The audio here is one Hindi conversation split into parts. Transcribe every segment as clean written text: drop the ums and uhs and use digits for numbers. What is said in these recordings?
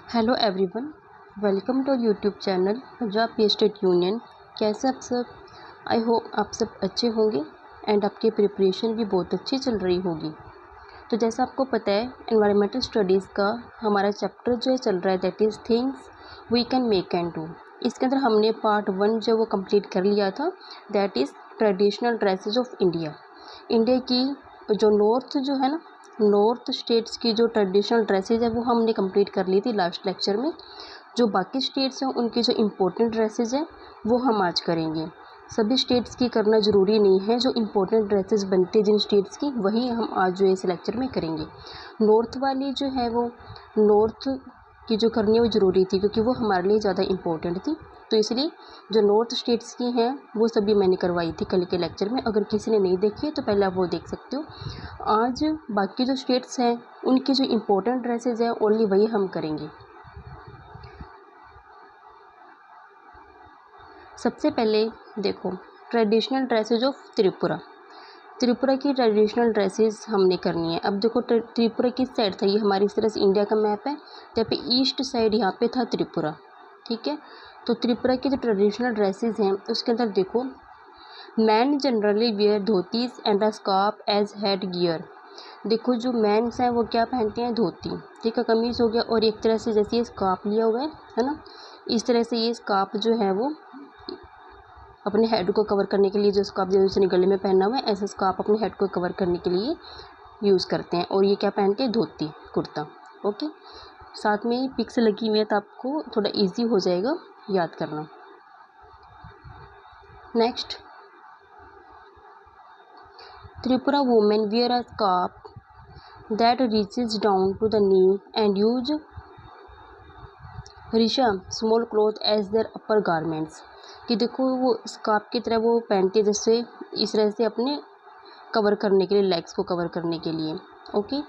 Hello everyone, welcome to YouTube channel Punjab P state union. कैसे आप सब? आई होप आप सब अच्छे होंगे एंड आपकी प्रिपरेशन भी बहुत अच्छी चल रही होगी। तो जैसा आपको पता है, एनवायरमेंटल स्टडीज़ का हमारा चैप्टर जो है चल रहा है, that is things we can make and do. इसके अंदर हमने पार्ट 1 जो वो कंप्लीट कर लिया था, that is traditional dresses of India. India की जो नॉर्थ जो है ना, नॉर्थ स्टेट्स की जो ट्रेडिशनल ड्रेसेस है वो हमने कंप्लीट कर ली थी लास्ट लेक्चर में। जो बाकी स्टेट्स हैं उनकी जो इम्पोर्टेंट ड्रेसेस हैं वो हम आज करेंगे। सभी स्टेट्स की करना ज़रूरी नहीं है, जो इम्पोर्टेंट ड्रेसेस बनते हैं जिन स्टेट्स की, वही हम आज जो इस लेक्चर में करेंगे। नॉर्थ वाली जो है वो नॉर्थ की जो करनी है वो ज़रूरी थी, क्योंकि वो हमारे लिए ज़्यादा इम्पोर्टेंट थी। तो इसलिए जो नॉर्थ स्टेट्स की हैं वो सभी मैंने करवाई थी कल के लेक्चर में। अगर किसी ने नहीं देखी है तो पहले आप वो देख सकते हो। आज बाकी जो स्टेट्स हैं उनकी जो इम्पोर्टेंट ड्रेसेस हैं ओनली वही हम करेंगे। सबसे पहले देखो, traditional dresses of Tripura. Tripura की ट्रेडिशनल ड्रेसेस हमने करनी है। अब देखो, त्रिपुरा किस साइड था, ये हमारी इस तरह से इंडिया का मैप है, तो यहाँ पे ईस्ट साइड यहाँ पे था त्रिपुरा। ठीक है, तो त्रिपुरा की जो ट्रेडिशनल ड्रेसेस हैं उसके अंदर देखो, man generally wear dhotis and a scarf as head gear. देखो, जो मैंस हैं वो क्या पहनते हैं, धोती, ठीक है, कमीज़ हो गया, और एक तरह से जैसे ये स्कार्फ लिया हुआ है ना, इस तरह से ये स्कार्फ जो है वो अपने हेड को कवर करने के लिए, जो स्कार्फ जो उसने गले में पहना हुआ है, ऐसा स्कार्फ अपने हेड को कवर करने के लिए यूज़ करते हैं। और ये क्या पहनते हैं, धोती कुर्ता। ओके, साथ में पिक्स लगी हुई है तो आपको थोड़ा इजी हो जाएगा याद करना। Next, Tripura women wear a scarf that reaches down to the knee and use risha small cloth as their upper garments। कि देखो, वो स्कार्फ की तरह वो पहनती है, जैसे इस तरह से अपने कवर करने के लिए, लेग्स को कवर करने के लिए। ओके,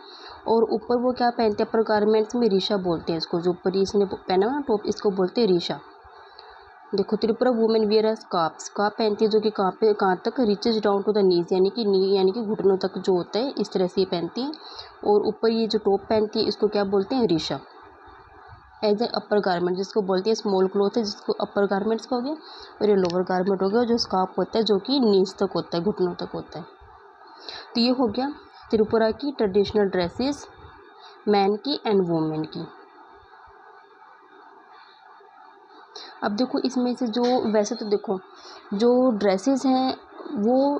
और ऊपर वो क्या पहनते हैं, अपर गारमेंट्स में रिशा बोलते हैं इसको, जो ऊपर इसने पहना हुआ ना टॉप, इसको बोलते हैं रिशा। देखो, Tripura women wear a scarf, scarf पहनती है जो कि कहाँ तक, reaches down to the knees, यानी कि नी यानी कि घुटनों तक जो होता है, इस तरह से ये पहनती है। और ऊपर ये जो टॉप पहनती है इसको क्या बोलते हैं, risha. As a upper garment, जिसको बोलते हैं स्मॉल क्लॉथ है, जिसको अपर गारमेंट्स का हो गया, और ये लोअर गारमेंट हो गया, जो स्कार्फ होता है जो कि नीज तक होता है, घुटनों तक होता है। तो ये हो गया त्रिपुरा की ट्रेडिशनल ड्रेसेस, मैन की एंड वुमेन की। अब देखो, इसमें से जो, वैसे तो देखो जो ड्रेसेस हैं वो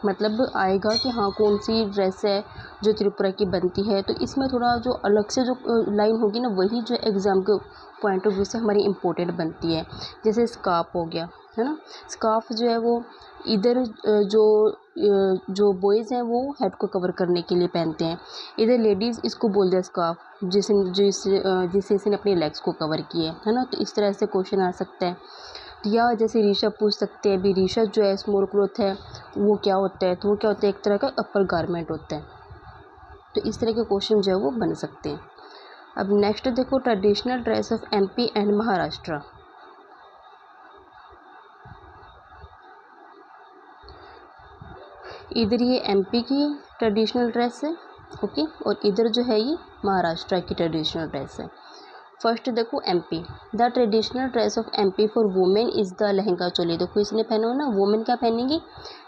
मतलब आएगा कि हाँ कौन सी ड्रेस है जो त्रिपुरा की बनती है, तो इसमें थोड़ा जो अलग से जो लाइन होगी ना, वही जो एग्ज़ाम के पॉइंट ऑफ व्यू से हमारी इम्पोर्टेंट बनती है। जैसे स्कार्फ हो गया, है ना, स्कार्फ जो है वो इधर जो बॉयज़ हैं वो हेड को कवर करने के लिए पहनते हैं, इधर लेडीज़ इसको बोल दिया स्कार्फ जिससे इसने अपने लेग्स को कवर किए, है ना। तो इस तरह से क्वेश्चन आ सकता है। या जैसे रीशा पूछ सकते हैं, अभी रीशा जो है स्मॉल क्लॉथ है, वो क्या होता है, तो वो क्या होता है, एक तरह का अपर गारमेंट होता है। तो इस तरह के क्वेश्चन जो है वो बन सकते हैं। अब नेक्स्ट देखो, traditional dress of MP and Maharashtra. इधर ये एमपी की ट्रेडिशनल ड्रेस है, ओके, और इधर जो है ये महाराष्ट्र की ट्रेडिशनल ड्रेस है। फर्स्ट देखो, MP, the traditional dress of MP for women is the lehenga choli. देखो, इसने पहना हो ना, वुमेन क्या पहनेंगी,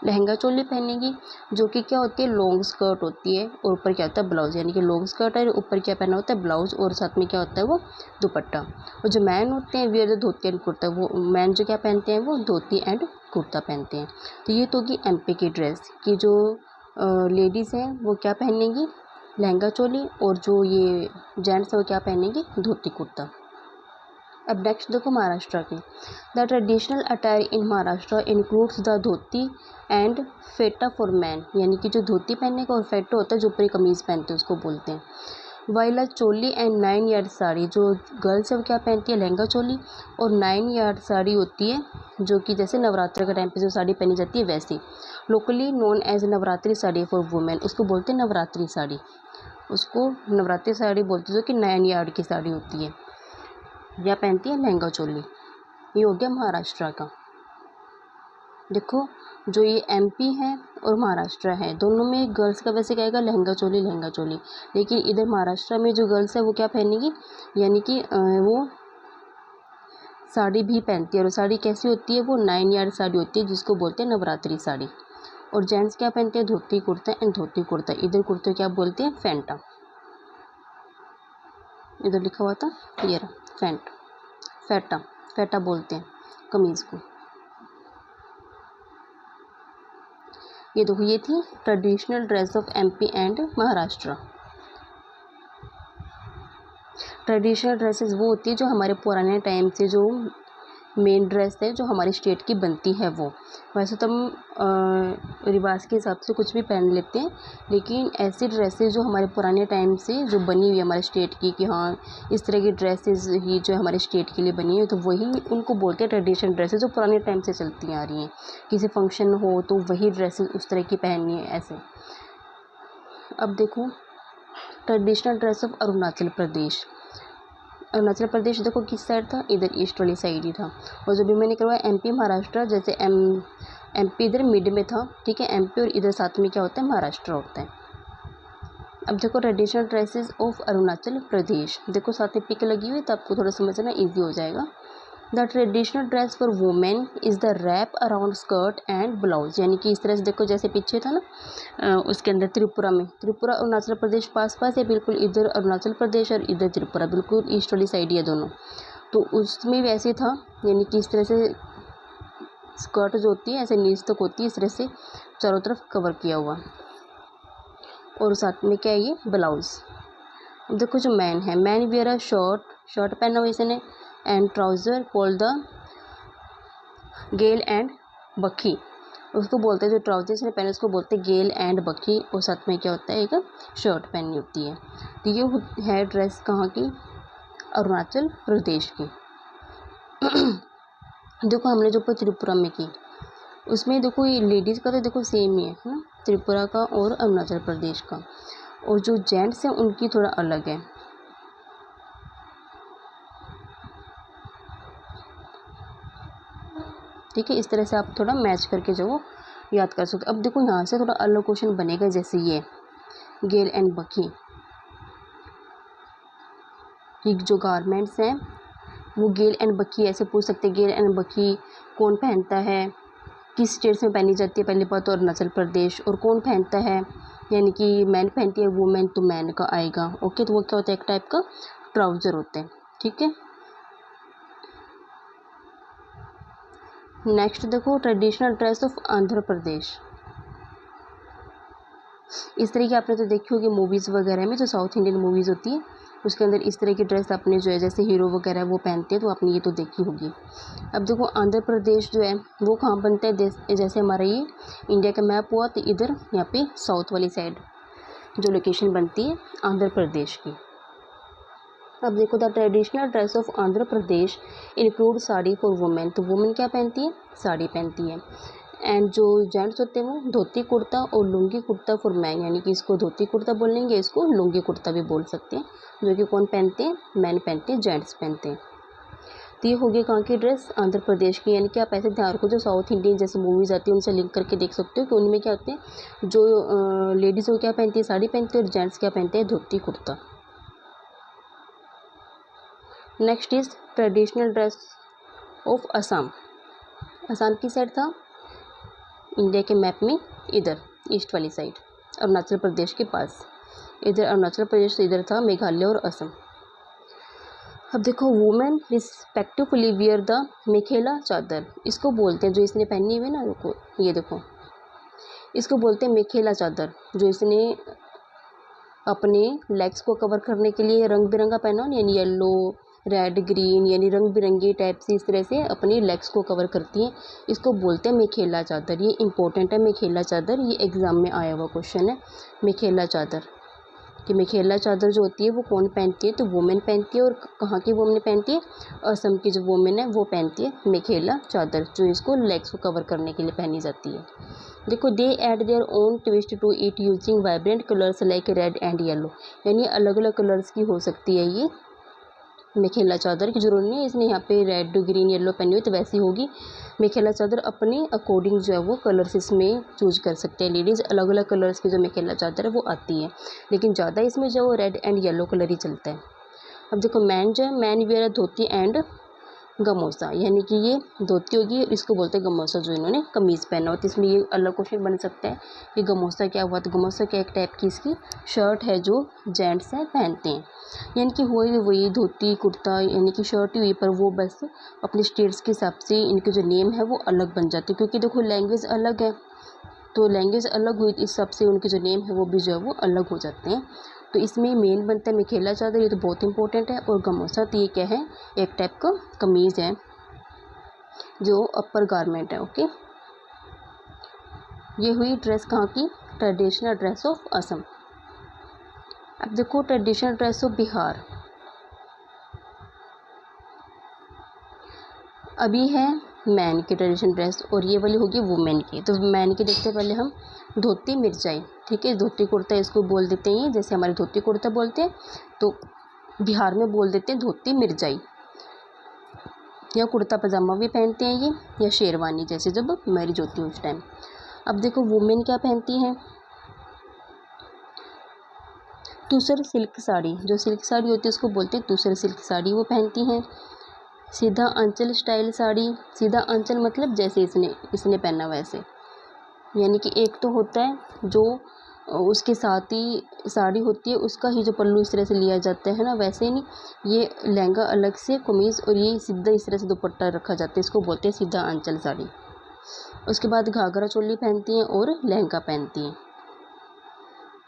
लहंगा चोली पहनेंगी, जो कि क्या होती है, लॉन्ग स्कर्ट होती है, और ऊपर क्या होता है, ब्लाउज, यानी कि लॉन्ग स्कर्ट है, ऊपर क्या पहना होता है, ब्लाउज, और साथ में क्या होता है, वो दुपट्टा। और जो मैन होते हैं wear the dhoti and kurta, वो मैन जो क्या पहनते हैं, वो धोती एंड कुर्ता पहनते हैं। तो ये तो होगी एमपी की ड्रेस की। जो लेडीज़ हैं वो क्या पहनेंगी, लहंगा चोली, और जो ये जेंट्स है वो क्या पहनेंगे, धोती कुर्ता। अब नेक्स्ट देखो, महाराष्ट्र की, the traditional attire in Maharashtra includes the dhoti and feta for man, यानी कि जो धोती पहनने का और फेटा होता है जो ऊपरी कमीज़ पहनते हैं उसको बोलते हैं। Viola choli and 9 yard sari, जो गर्ल्स है वो क्या पहनती है, लहंगा चोली, और 9 यार्ड साड़ी होती है, जो कि जैसे नवरात्र के टाइम पे जो साड़ी पहनी जाती है वैसी, locally known as Navratri sari for women, उसको बोलते हैं नवरात्रि साड़ी, उसको नवरात्रि साड़ी बोलते हैं, जो कि 9 यार्ड की साड़ी होती है, या पहनती है लहंगा चोली। ये हो गया महाराष्ट्र का। देखो जो ये एमपी है और महाराष्ट्र है, दोनों में गर्ल्स का वैसे क्या आएगा, लहंगा चोली, लेकिन इधर महाराष्ट्र में जो गर्ल्स है वो क्या पहनेगी, यानी कि वो साड़ी भी पहनती है। और साड़ी कैसी होती है, वो 9 यार्ड साड़ी होती है जिसको बोलते हैं नवरात्रि साड़ी। और जेंट्स क्या पहनते हैं, धोती कुर्ता एंड धोती कुर्ता। इधर कुर्ते क्या बोलते हैं, फैंटा। इधर लिखा हुआ था, ये रहा फैटा, फैटा बोलते हैं कमीज़ को। ये देखो, ये थी traditional dress of MP and Maharashtra. Traditional dresses वो होती है जो हमारे पुराने टाइम से जो मेन ड्रेस है जो हमारी स्टेट की बनती है वो। वैसे तो हम रिवाज के हिसाब से कुछ भी पहन लेते हैं, लेकिन ऐसी ड्रेसेस जो हमारे पुराने टाइम से जो बनी हुई है हमारे स्टेट की, कि हाँ इस तरह की ड्रेसेस ही जो हमारे स्टेट के लिए बनी है, तो वही उनको बोलते हैं ट्रेडिशनल ड्रेसेस, जो पुराने टाइम से चलती आ रही हैं। किसी फंक्शन हो तो वही ड्रेसेस उस तरह की पहननी है ऐसे। अब देखो traditional dress of Arunachal Pradesh. Arunachal Pradesh देखो किस साइड था, इधर ईस्ट वाली साइड ही था। और जो भी मैंने करवाया एमपी महाराष्ट्र, जैसे एमपी इधर मिड में था, ठीक है, एमपी और इधर साथ में क्या होता है, महाराष्ट्र होता है। अब देखो traditional dresses of Arunachal Pradesh, देखो साथ में पिक लगी हुई तो आपको थोड़ा समझना ईजी हो जाएगा। The traditional dress for women is the wrap around skirt and blouse, यानी कि इस तरह से देखो जैसे पीछे था ना उसके अंदर त्रिपुरा में, त्रिपुरा अरुणाचल प्रदेश पास है बिल्कुल, इधर अरुणाचल प्रदेश और इधर त्रिपुरा, बिल्कुल ईस्ट वाली साइड है दोनों। तो उसमें वैसे था, यानी कि इस तरह से स्कर्ट जो होती है ऐसे नीचे तक होती है, इस तरह से चारों तरफ कवर किया हुआ, और साथ में क्या है ये ब्लाउज। अब देखो जो मैन है, मैन वियर अ शर्ट पहना हुआ इसने and trouser called the gel and bakhi, उसको बोलते हैं जो ट्राउजर इसने पहने उसको बोलते हैं गेल एंड बखी। और साथ में क्या होता है, एक शर्ट पहनी होती है। तो ये है ड्रेस कहाँ की, अरुणाचल प्रदेश की। देखो हमने जो त्रिपुरा में की उसमें देखो ये लेडीज़ का तो देखो सेम ही है ना, त्रिपुरा का और अरुणाचल प्रदेश का। और जो जेंट्स हैं उनकी थोड़ा अलग है। ठीक है, इस तरह से आप थोड़ा मैच करके जो याद कर सकते हो। अब देखो यहाँ से थोड़ा अलग क्वेश्चन बनेगा, जैसे ये गेल एंड बखी, ये जो गारमेंट्स हैं वो गेल एंड बखी ऐसे पूछ सकते हैं, गेल एंड बखी कौन पहनता है, किस स्टेट में पहनी जाती है, पहली बात तो अरुणाचल प्रदेश, और कौन पहनता है, यानी कि मैन पहनती है, वुमेन तो मैन का आएगा। ओके, तो वो क्या होता है, एक टाइप का ट्राउज़र होता है। ठीक है, नेक्स्ट देखो traditional dress of Andhra Pradesh. इस तरह की आपने तो देखी होगी मूवीज़ वगैरह में, जो साउथ इंडियन मूवीज़ होती है उसके अंदर इस तरह की ड्रेस आपने जो है जैसे हीरो वगैरह वो पहनते हैं, तो आपने ये तो देखी होगी। अब देखो आंध्र प्रदेश जो है वो कहाँ बनता है, जैसे हमारा ये इंडिया का मैप हुआ तो इधर यहाँ पे साउथ वाली साइड जो लोकेशन बनती है आंध्र प्रदेश की। अब देखो the traditional dress of Andhra Pradesh include sari for women, तो वुमेन क्या पहनती है, साड़ी पहनती है। एंड जो जेंट्स होते हैं वो धोती कुर्ता और लुंगी कुर्ता फॉर मैन, यानी कि इसको धोती कुर्ता बोलेंगे, इसको लुंगी कुर्ता भी बोल सकते हैं, जो कि कौन पहनते हैं, मैन पहनते हैं, जेंट्स पहनते हैं। तो ये हो गई कहाँ की ड्रेस, आंध्र प्रदेश की। यानी कि आप ऐसे ध्यान रखो जो साउथ इंडियन जैसे मूवीज़ आती है उनसे लिंक करके देख सकते हो कि उनमें क्या होते हैं, जो लेडीज़ वो क्या पहनती है, साड़ी पहनती है, और जेंट्स क्या पहनते हैं, dhoti kurta. Next is traditional dress of Assam. Assam की साइड था इंडिया के मैप में, इधर ईस्ट वाली साइड अरुणाचल प्रदेश के पास, इधर अरुणाचल प्रदेश से इधर था मेघालय और असम। अब देखो women respectively wear the mekhela चादर, इसको बोलते हैं जो इसने पहनी हुई ना, रुको ये देखो इसको बोलते हैं मेखेला चादर, जो इसने अपने लेग्स को कवर करने के लिए रंग बिरंगा पहना, यानी येलो रेड ग्रीन, यानी रंग बिरंगी टाइप से इस तरह से अपनी लेग्स को कवर करती हैं, इसको बोलते हैं मेखेला चादर। ये इंपॉर्टेंट है मेखेला चादर, ये एग्ज़ाम में आया हुआ क्वेश्चन है मेखेला चादर, कि मेखेला चादर जो होती है वो कौन पहनती है, तो वुमेन पहनती है। और कहाँ की वुमेन पहनती है, असम की जो वुमेन है वो पहनती है मेखेला चादर, जो इसको लेग्स को कवर करने के लिए पहनी जाती है। देखो they add their own twist to it using vibrant colours like red and yellow, यानी अलग अलग कलर्स की हो सकती है ये, मेखेला चादर की जरूरत नहीं है, इसने यहाँ पे रेड ग्रीन येलो पहनी हुई तो वैसी होगी। मेखेला चादर अपने अकॉर्डिंग जो है वो कलर्स इसमें चूज कर सकते हैं लेडीज़। अलग अलग कलर्स की जो मेखेला चादर है वो आती है, लेकिन ज़्यादा इसमें जो वो रेड एंड येलो कलर ही चलता है। अब देखो मैन जो है, man wear dhoti and gamosa, यानी कि ये धोती होगी, इसको बोलते हैं गमोसा जो इन्होंने कमीज़ पहना हो। तो इसमें ये अलग क्वेश्चन बन सकता है कि गमोसा क्या हुआ। तो गमोसा क्या एक टाइप की इसकी शर्ट है जो जेंट्स हैं पहनते हैं, यानी कि वही धोती कुर्ता यानी कि शर्ट ही हुई, पर वो बस अपने स्टेट्स के हिसाब से इनके जो नेम है वो अलग बन जाते हैं, क्योंकि देखो लैंग्वेज अलग है, तो लैंग्वेज अलग हुई इस हिसाब से उनके जो नेम है वो भी जो है वो अलग हो जाते हैं। तो इसमें मेन बनता है मेखेला चादर, ये तो बहुत इंपॉर्टेंट है। और गमोसा तो ये क्या है, एक टाइप का कमीज़ है जो अपर गारमेंट है। ओके, ये हुई ड्रेस कहाँ की, ट्रेडिशनल ड्रेस ऑफ असम। अब देखो ट्रेडिशनल ड्रेस ऑफ बिहार। अभी है मैन की ट्रेडिशनल ड्रेस और ये वाली होगी वुमेन की। तो मैन की देखते पहले हम धोती मिर्जाई, ठीक है, धोती कुर्ता इसको बोल देते हैं, जैसे हमारे धोती कुर्ता बोलते हैं तो बिहार में बोल देते हैं धोती मिर्जाई, या कुर्ता पजामा भी पहनते हैं ये, या शेरवानी जैसे जब मैरिज होती है उस टाइम। अब देखो वुमेन क्या पहनती हैं, तुसर सिल्क साड़ी, जो सिल्क साड़ी होती है उसको बोलते हैं तुसर सिल्क साड़ी, वो पहनती हैं। सीधा आंचल स्टाइल साड़ी, सीधा आंचल मतलब जैसे इसने पहना वैसे, यानी कि एक तो होता है जो उसके साथ ही साड़ी होती है उसका ही जो पल्लू इस तरह से लिया जाता है ना, वैसे नहीं, ये लहंगा अलग से कमीज़ और ये सीधा इस तरह से दुपट्टा रखा जाता है, इसको बोलते हैं सीधा आंचल साड़ी। उसके बाद घाघरा चोली पहनती हैं और लहंगा पहनती हैं।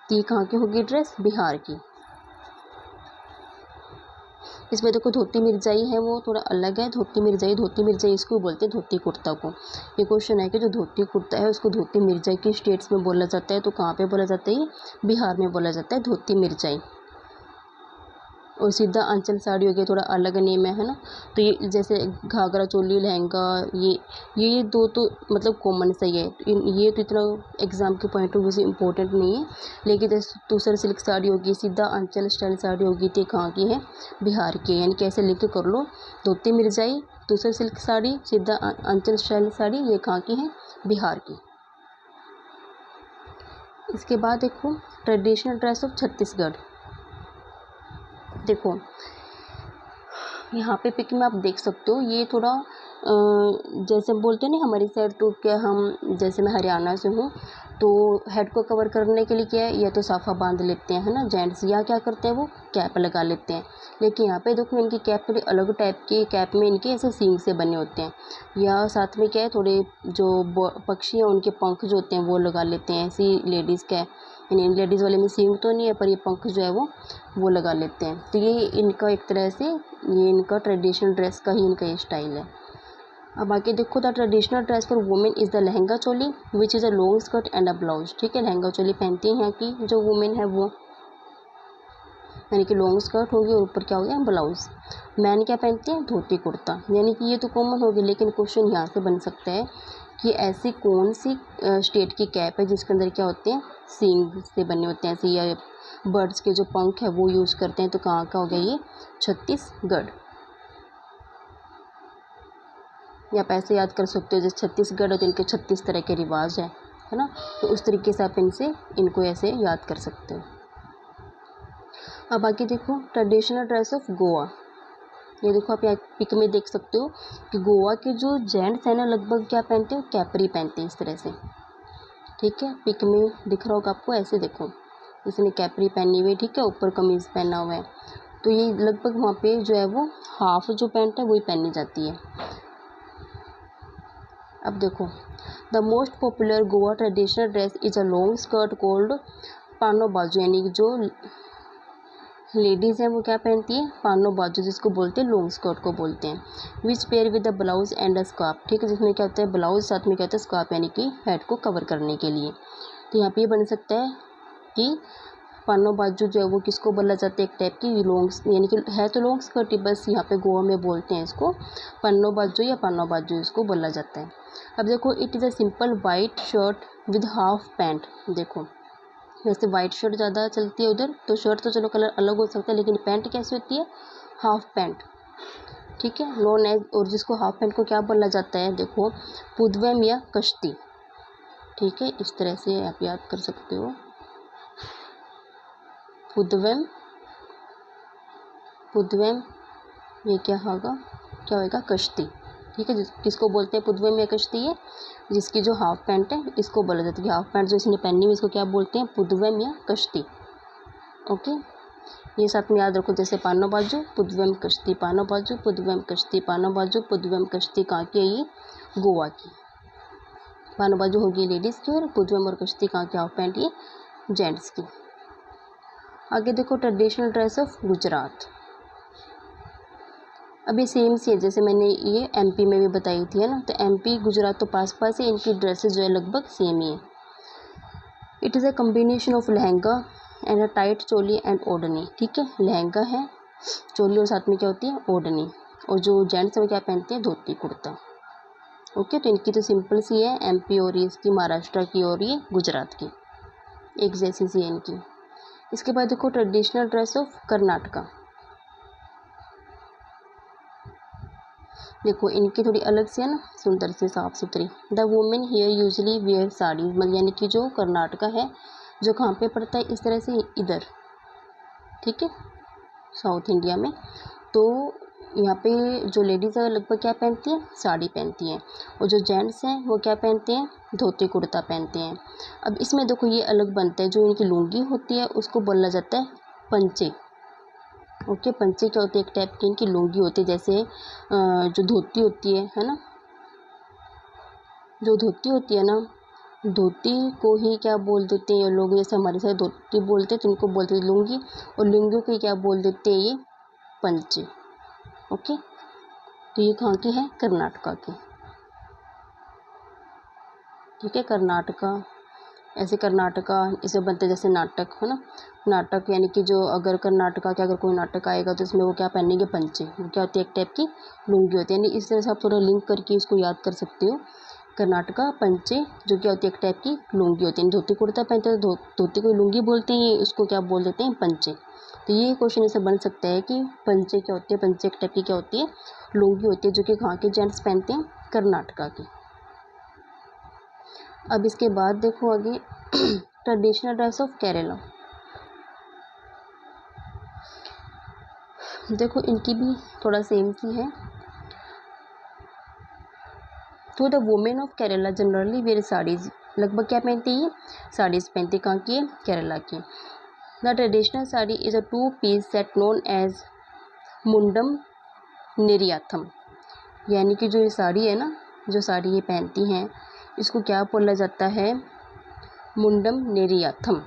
तो ये कहाँ की होगी ड्रेस, बिहार की। इसमें देखो धोती मिर्जाई है वो थोड़ा अलग है, धोती मिर्जाई इसको बोलते हैं धोती कुर्ता को। ये क्वेश्चन है कि जो धोती कुर्ता है उसको धोती मिर्जाई की स्टेट्स में बोला जाता है, तो कहाँ पे बोला जाता है, बिहार में बोला जाता है धोती मिर्जाई। और सीधा आंचल साड़ी हो गई, थोड़ा अलग नेम है ना। तो ये जैसे घाघरा चोली लहंगा, ये दो तो मतलब कॉमन सा ही है, ये तो इतना एग्जाम के पॉइंट ऑफ व्यू से इम्पोर्टेंट नहीं है। लेकिन जैसे दूसरा सिल्क साड़ी होगी, सीधा आंचल स्टाइल साड़ी होगी, तो कहाँ की है, बिहार की, यानी कैसे लिख के कर लो, धोती मिर्जाई, दूसरा सिल्क साड़ी, सीधा आंचल स्टाइल साड़ी, ये कहाँ की है, बिहार की। इसके बाद देखो ट्रेडिशनल ड्रेस ऑफ छत्तीसगढ़। देखो यहाँ पे पिक में आप देख सकते हो, ये थोड़ा जैसे बोलते हैं ना हमारी साइड, तो क्या हम जैसे मैं हरियाणा से हूँ तो हेड को कवर करने के लिए क्या है, या तो साफा बांध लेते हैं है ना जेंट्स, या क्या करते हैं वो कैप लगा लेते हैं। लेकिन यहाँ पे देखो इनकी कैप थोड़ी अलग टाइप की, कैप में इनके ऐसे सींग से बने होते हैं, या साथ में क्या है थोड़े जो पक्षी हैं उनके पंख जो होते हैं वो लगा लेते हैं, ऐसी लेडीज़ कैप, यानी लेडीज़ वाले में सींग तो नहीं है पर ये पंख जो है वो लगा लेते हैं। तो ये इनका एक तरह से ये इनका ट्रेडिशनल ड्रेस का ही इनका ये स्टाइल है। अब आगे देखो the traditional dress for women is the lehenga choli which is a long skirt and a blouse. ठीक है, लहंगा चोली पहनती हैं यहाँ की जो वुमेन है वो, यानी कि लॉन्ग स्कर्ट होगी और ऊपर क्या हो गया ब्लाउज। मैन क्या पहनते हैं, धोती कुर्ता, यानी कि ये तो कॉमन होगी। लेकिन क्वेश्चन यहाँ से बन सकता है कि ऐसी कौन सी स्टेट की कैप है जिसके अंदर क्या होते हैं, सींग से बने होते हैं ऐसे, या बर्ड्स के जो पंख है वो यूज़ करते हैं, तो कहाँ का हो गया ये, छत्तीसगढ़। या आप ऐसे याद कर सकते हो जैसे छत्तीसगढ़ है तो इनके 36 तरह के रिवाज है ना, तो उस तरीके से आप इनको ऐसे याद कर सकते हो। अब बाकी देखो ट्रेडिशनल ड्रेस ऑफ गोवा। ये देखो आप यहाँ पिक में देख सकते हो कि गोवा के जो जेंट्स हैं ना लगभग क्या पहनते हैं, कैपरी पहनते हैं इस तरह से। ठीक है, पिक में दिख रहा होगा आपको, ऐसे देखो इसने कैपरी पहनी हुई, ठीक है, ऊपर कमीज़ पहना हुआ है। तो ये लगभग वहाँ पे जो है वो हाफ जो पैंट है वही पहनी जाती है। अब देखो the most popular Goa traditional dress is a long skirt called pano bhaju, यानी कि जो लेडीज़ हैं वो क्या पहनती है, पानो बाजू, जिसको बोलते हैं लॉन्ग स्कर्ट को बोलते हैं। Which pair with the blouse and a scarf. ठीक है, जिसमें क्या होता है ब्लाउज, साथ में क्या होता है स्कार्फ, यानी कि हेड को कवर करने के लिए। तो यहाँ पे ये बन सकता है कि पानो बाजू जो है वो किसको बोला जाता है, एक टाइप की लॉन्ग, यानी कि है तो लॉन्ग स्कर्ट ही, बस यहाँ पे गोवा में बोलते हैं इसको पन्नो बाजू या पानो बाजू इसको बोला जाता है। अब देखो it is a simple white shirt with half pant. देखो वैसे वाइट शर्ट ज़्यादा चलती है उधर, तो शर्ट तो चलो कलर अलग हो सकता है, लेकिन पैंट कैसी होती है, हाफ पैंट, ठीक है, नोन एज, और जिसको हाफ पैंट को क्या बोला जाता है, देखो पुदवम या कश्ती, ठीक है, इस तरह से आप याद कर सकते हो, पुदवम, पुदवम ये क्या होगा कश्ती, ठीक है, किसको बोलते हैं पुदवम या कश्ती है, जिसकी जो हाफ पैंट है इसको बोला जाता है कि हाफ पैंट जो इसने पहनी हुई इसको क्या बोलते हैं, पुदवम या कश्ती। ओके, ये साथ में याद रखो, जैसे पानो बाजू पुदवम कश्ती, पानो बाजू पुदवम कश्ती, पानो बाजू पुदवम कश्ती कहाँ की है, ये गोवा की। पानो बाजू होगी लेडीज़ की और पुदवम और कश्ती कहाँ की, हाफ पैंट ये जेंट्स की। आगे देखो ट्रेडिशनल ड्रेस ऑफ गुजरात, अभी सेम सी है जैसे मैंने ये एमपी में भी बताई थी, है ना, तो एमपी गुजरात तो पास पास है, इनकी ड्रेसेस जो है लगभग सेम ही है। It is a combination of lehenga and a tight choli and ओढ़नी, ठीक है, लहंगा है, चोली और साथ में क्या होती है, ओढ़नी, और जो जेंट्स है वो क्या पहनते हैं, धोती कुर्ता। ओके, तो इनकी तो सिंपल सी है, एमपी और ये इसकी महाराष्ट्र की और ये गुजरात की, एक जैसी सी है इनकी। इसके बाद देखो ट्रेडिशनल ड्रेस ऑफ कर्नाटका, देखो इनकी थोड़ी अलग से है ना, सुंदर से साफ सुथरी। The women here usually wear sari, मतलब यानी कि जो कर्नाटका है जो कहाँ पे पड़ता है, इस तरह से इधर, ठीक है, साउथ इंडिया में। तो यहाँ पे जो लेडीज़ है लगभग क्या पहनती हैं, साड़ी पहनती हैं, और जो जेंट्स हैं वो क्या पहनते हैं, धोती कुर्ता पहनते हैं। अब इसमें देखो ये अलग बनता है, जो इनकी लुंगी होती है उसको बोला जाता है पंचे। ओके, पंचे क्या होती है, एक टाइप की इनकी लुंगी होती है, जैसे जो धोती होती है ना, जो धोती होती है ना, धोती को ही क्या बोल देते हैं ये लोग, जैसे हमारे साथ धोती बोलते हैं तो इनको बोलते हैं लुंगी, और लुंगियों को क्या बोल देते हैं, ये पंचे। ओके, तो ये कहाँ की है, कर्नाटका की, ठीक है, कर्नाटका। ऐसे कर्नाटका इसे बनते जैसे नाटक, है ना, नाटक यानी कि जो अगर कर्नाटका के अगर कोई नाटक आएगा तो इसमें वो क्या पहनेंगे, पंचे, वो क्या होती है, एक टाइप की लुंगी होती है, यानी इस तरह से आप थोड़ा लिंक करके इसको याद कर सकते हो। कर्नाटका पंचे जो क्या होती है, एक टाइप की लुंगी होती है, धोती कुर्ता पहनते हैं तो धोती को लुंगी बोलते हैं, उसको क्या बोल देते हैं, पंचे। तो ये क्वेश्चन ऐसे बन सकता है कि पंचे क्या होती है, पंचे एक टाइप की क्या होती है, लुंगी होती है, जो कि कहाँ के जेंट्स पहनते हैं, कर्नाटका की। अब इसके बाद देखो आगे ट्रेडिशनल ड्रेस ऑफ केरला, देखो इनकी भी थोड़ा सेम सी है। तो the women of Kerala generally wear saris, लगभग क्या पहनती है, साड़ीज़ पहनती, कहाँ की है, केरला की। The traditional sari is a 2 piece set known as mundum neriyathum, यानी कि जो ये साड़ी है ना, जो साड़ी ये पहनती हैं इसको क्या बोला जाता है, मुंडम नेरियाथम,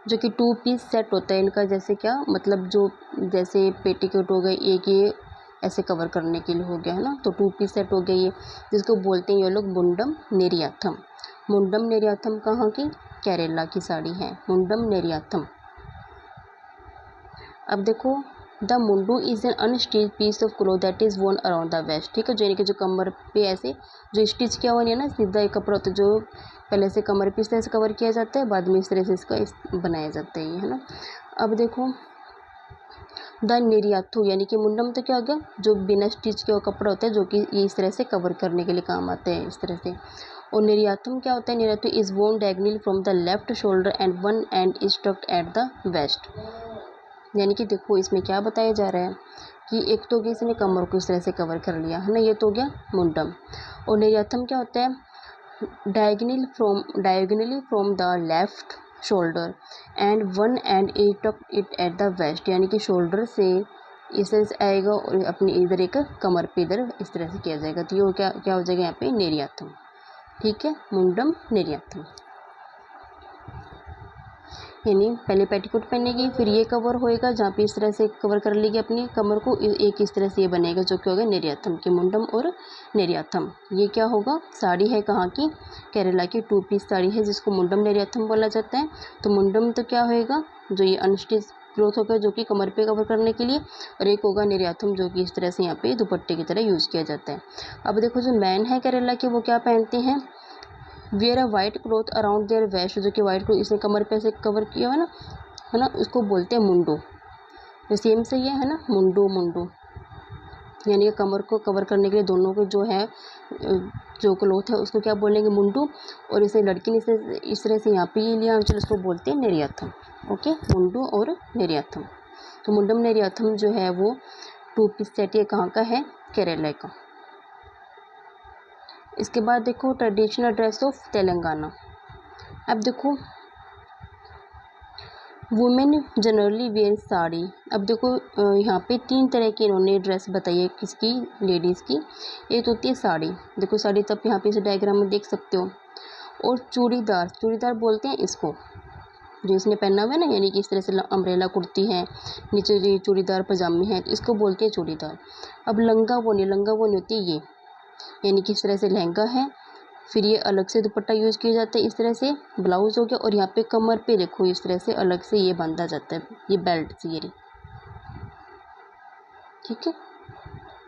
जो कि 2 पीस सेट होता है इनका, जैसे क्या मतलब, जो जैसे पेटीकोट हो गए एक, ये ऐसे कवर करने के लिए हो गया, है ना, तो 2 पीस सेट हो गया ये, जिसको बोलते हैं ये लोग मुंडम नेरियाथम। मुंडम नेरियाथम कहाँ की, केरला की साड़ी है, मुंडम नेरियाथम। अब देखो the mundu is an unstitch piece of cloth that is worn around the waist, ठीक है, जो यानी कि जो कमर पे ऐसे जो स्टिच किया हुआ नहीं है ना, सीधा एक कपड़ा होता है जो पहले से कमर पे इस तरह से कवर किया जाता है, बाद में इस तरह से इसका बनाया जाता है ये, है ना। अब देखो द निर्याथू यानी कि मुंडम तो क्या हो गया, जो बिना स्टिच के वो कपड़ा होता है जो कि ये इस तरह से कवर करने के लिए काम आते हैं, इस तरह से। और निर्याथम क्या होता है, neriyathu is worn diagonally from the left shoulder and one end is tucked at the waist, यानी कि देखो इसमें क्या बताया जा रहा है कि एक तो गया इसने कमर को इस तरह से कवर कर लिया, है ना, ये तो गया मुंडम। और निर्याथम क्या होता है, diagonally from the left shoulder and one end is tucked it at the waist, यानी कि शोल्डर से इस तरह से आएगा और अपने इधर एक कमर पे इधर इस तरह से किया जाएगा, तो ये क्या क्या हो जाएगा यहाँ पे, निर्याथम, ठीक है, मुंडम निर्याथम। यानी पहले पेटीकोट पहनेगी, फिर ये कवर होएगा जहाँ पे इस तरह से कवर कर लेगी अपनी कमर को, एक इस तरह से ये बनेगा जो क्या होगा, निर्याथम की, मुंडम और निर्याथम। ये क्या होगा, साड़ी है कहाँ की, केरला की 2 पीस साड़ी है जिसको मुंडम निर्याथम बोला जाता है। तो मुंडम तो क्या होएगा, जो ये अनस्टिच क्लॉथ होगा जो कि कमर पे कवर करने के लिए, और एक होगा निर्याथम जो कि इस तरह से यहाँ पे दुपट्टे की तरह यूज़ किया जाता है। अब देखो जो मैन है केरला के वो क्या पहनते हैं, wear a white cloth around their waist, जो कि वाइट क्लॉथ इसने कमर पे से कवर किया हुआ है ना, उसको बोलते हैं मुंडो। जो सेम सही है ना, मुंडू मुंडू, यानी कि कमर को कवर करने के लिए दोनों को जो है जो क्लोथ है उसको क्या बोलेंगे, मुंडू। और इसे लड़की ने इस तरह से यहाँ पे ये लिया आंचल, उसको बोलते हैं नेरियाथम। ओके, मुंडू और नेरियाथम। तो मुंडम नेरियाथम जो है वो 2 पीस सेट ये कहाँ का है, केरला का। इसके बाद देखो ट्रेडिशनल ड्रेस ऑफ तेलंगाना। अब देखो वुमेन जनरली वेयर साड़ी। अब देखो यहाँ पे 3 तरह की इन्होंने ड्रेस बताई है, किसकी, लेडीज़ की। एक होती है साड़ी, देखो साड़ी तब यहाँ पे इस डायग्राम में देख सकते हो। और चूड़ीदार, चूड़ीदार बोलते हैं इसको जो इसने पहना हुआ है ना, यानी कि इस तरह से अम्ब्रेला कुर्ती है, नीचे जो चूड़ीदार पजामी है, तो इसको बोलते हैं चूड़ीदार। अब लंगा वो नहीं होती है ये, यानी कि इस तरह से लहंगा है, फिर ये अलग से दुपट्टा यूज़ किया जाता है, इस तरह से ब्लाउज़ हो गया। और यहाँ पे कमर पे देखो इस तरह से अलग से ये बांधा जाता है, ये बेल्ट से, ये ठीक है।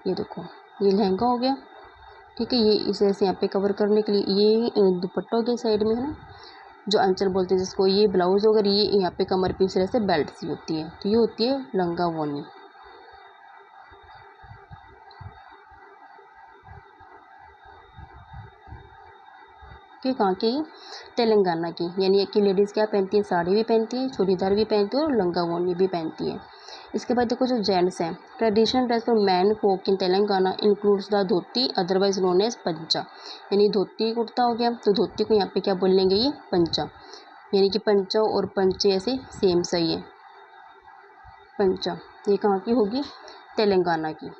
ये देखो ये लहंगा हो गया, ठीक है। ये इस तरह से यहाँ पे कवर करने के लिए ये दुपट्टा हो गया साइड में, है ना, जो आंचल बोलते हैं जिसको। ये ब्लाउज़ होगा, ये यहाँ पे कमर पे इस तरह से बेल्ट सी होती है, तो ये होती है लंगा वोनी। कि कहाँ की, तेलंगाना की, यानी कि लेडीज़ क्या पहनती है, साड़ी भी पहनती है, चूड़ीदार भी पहनती है और लंगा वोनी भी पहनती है। इसके बाद देखो जो जेंट्स हैं, traditional dress for man folk in Telangana includes the dhoti otherwise known as pancha, यानी धोती कुर्ता हो गया, तो धोती को यहाँ पे क्या बोलेंगे, ये पंचा, यानी कि पंचा और पंचे ऐसे सेम सही है। पंचा ये कहाँ की होगी, तेलंगाना की।